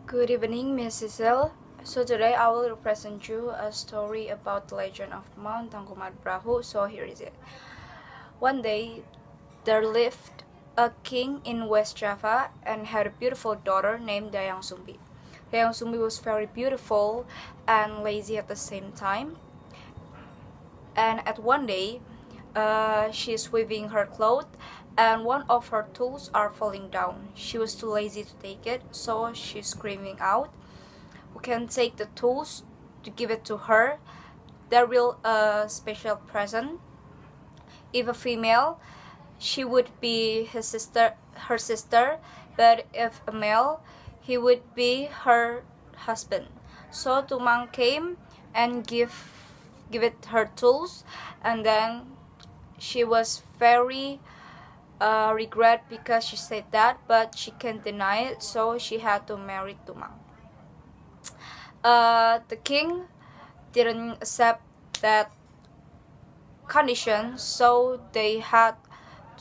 Good evening, Miss Cecil. So today I will present you a story about the legend of Mount Tangkuban Perahu. So here is it. One day, there lived a king in West Java and had a beautiful daughter named Dayang Sumbi. Dayang Sumbi was very beautiful and lazy at the same time. And at one day, she's weaving her clothes and one of her tools are falling down. She was too lazy to take it, so she's screaming out, "Who can take the tools to give it to her? There will a special present." If a female, she would be her sister, but if a male, he would be her husband. So Tumang came and give it her tools, and then she was very regret because she said that, but she can't deny it, so she had to marry Tumang. The king didn't accept that condition, so they had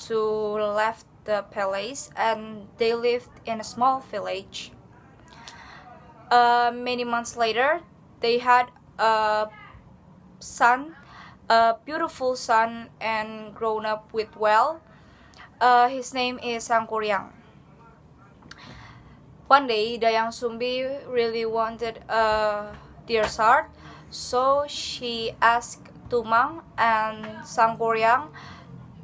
to left the palace and they lived in a small village. Many months later, they had a son, a beautiful son, and grown up with well. His name is Sangkuryang. One day, Dayang Sumbi really wanted a deer's heart, so she asked Tumang and Sangkuryang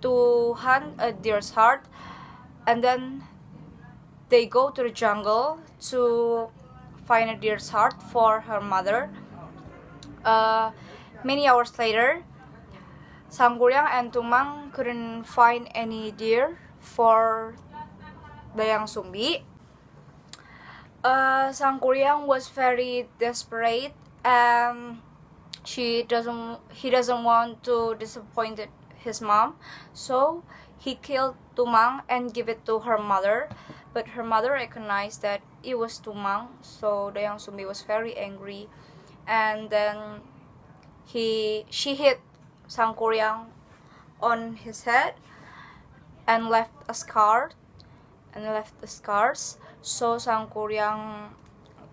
to hunt a deer's heart, and then they go to the jungle to find a deer's heart for her mother. Many hours later, Sangkuryang and Tumang couldn't find any deer for Dayang Sumbi. Sangkuryang was very desperate and he doesn't want to disappoint his mom, so he killed Tumang and gave it to her mother. But her mother recognized that it was Tumang, so Dayang Sumbi was very angry, and then she hit Sangkuryang on his head and left the scars. So Sangkuryang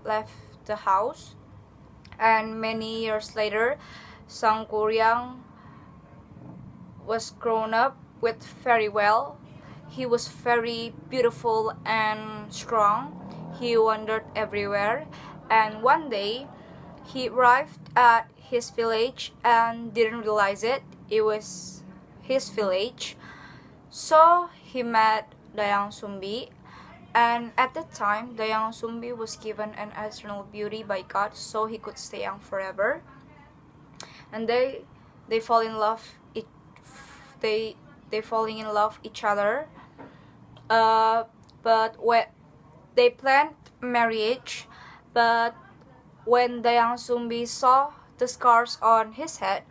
left the house, and many years later, Sangkuryang was grown up with very well. He was very beautiful and strong. He wandered everywhere, and one day he arrived at his village and didn't realize it was his village. So he met Dayang Sumbi, and at that time Dayang Sumbi was given an eternal beauty by God, so he could stay young forever. And they fall in love. They falling in love each other. But when they planned marriage, but when Dayang Sumbi saw the scars on his head,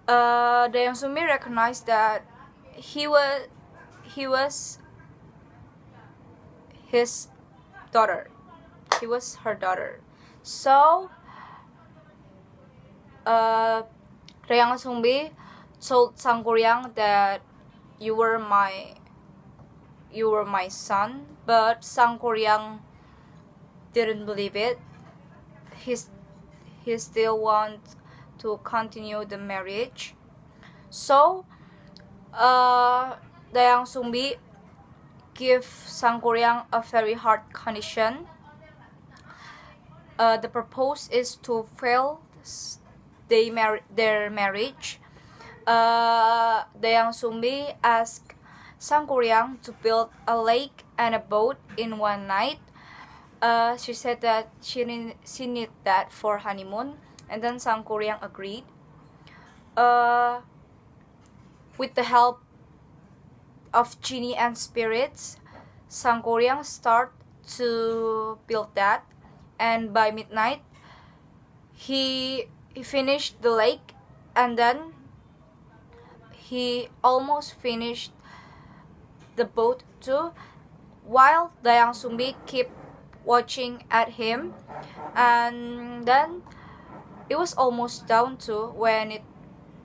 Dayang Sumbi recognized that he was his daughter. He was her daughter. So Dayang Sumbi told Sangkuryang that you were my son, but Sangkuryang didn't believe it. He still wants to continue the marriage. So Dayang Sumbi gave Sangkuryang a very hard condition. The purpose is to fail their marriage. Dayang Sumbi asked Sangkuryang to build a lake and a boat in one night. She said that she need that for honeymoon, and then Sangkuryang agreed. With the help of genie and spirits, Sangkuryang start to build that, and by midnight he finished the lake, and then he almost finished the boat too, while Dayang Sumbi kept watching at him. And then it was almost down to when it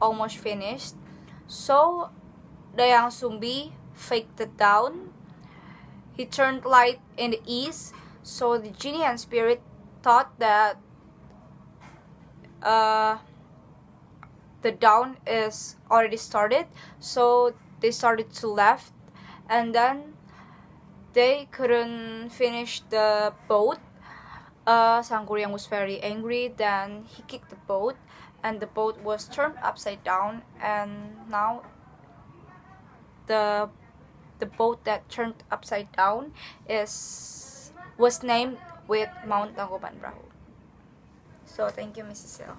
almost finished. So Dayang Sumbi faked it down. He turned light in the east So the genie and spirit thought that the dawn is already started, so they started to left, and then they couldn't finish the boat. Sangkuriang was very angry, then he kicked the boat, and the boat was turned upside down, and now the boat that turned upside down was named with Mount Tangkuban Perahu. So thank you, Mrs. L.